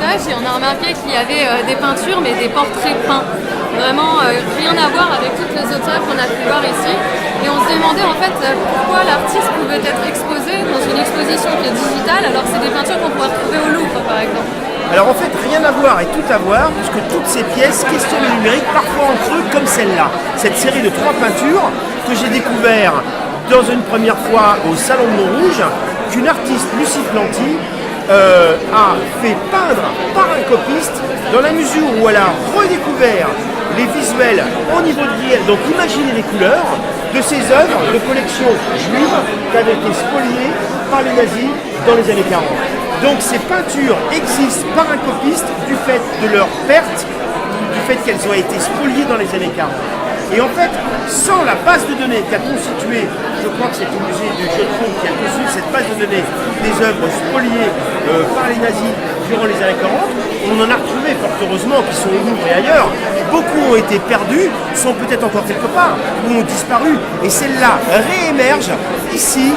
page et on a remarqué qu'il y avait des peintures, mais des portraits peints. Vraiment rien à voir avec toutes les autres œuvres qu'on a pu voir ici. Et on se demandait en fait pourquoi l'artiste pouvait être exposé dans une exposition qui est digitale alors que c'est des peintures qu'on pourrait retrouver au Louvre par exemple. Alors en fait, rien à voir et tout à voir, puisque toutes ces pièces questionnent le numérique, parfois en creux comme celle-là. Cette série de 3 peintures que j'ai découvert dans une première fois au Salon de Montrouge, qu'une artiste, Lucie Planty, a fait peindre par un copiste dans la mesure où elle a redécouvert les visuels au niveau de l'IL, donc imaginez les couleurs de ces œuvres de collection juive qui avaient été spoliées par les nazis dans les années 40. Donc ces peintures existent par un copiste du fait de leur perte, du fait qu'elles ont été spoliées dans les années 40. Et en fait, sans la base de données qui a constitué, je crois que c'est au musée du Jeu de Paume qui a conçu cette base de données des œuvres spoliées par les nazis durant les années 40, on en a retrouvé fort heureusement qui sont au Louvre et ailleurs. Beaucoup ont été perdus, sont peut-être encore quelque part, ou ont disparu. Et celle-là réémerge ici,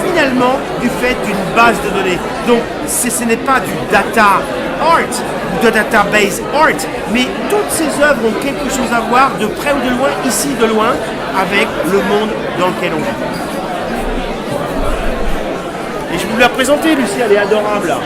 finalement, du fait d'une base de données. Donc ce n'est pas du data art, de database art, mais toutes ces œuvres ont quelque chose à voir, de près ou de loin, ici de loin, avec le monde dans lequel on vit. Et je vous l'ai présenté, Lucie, elle est adorable là.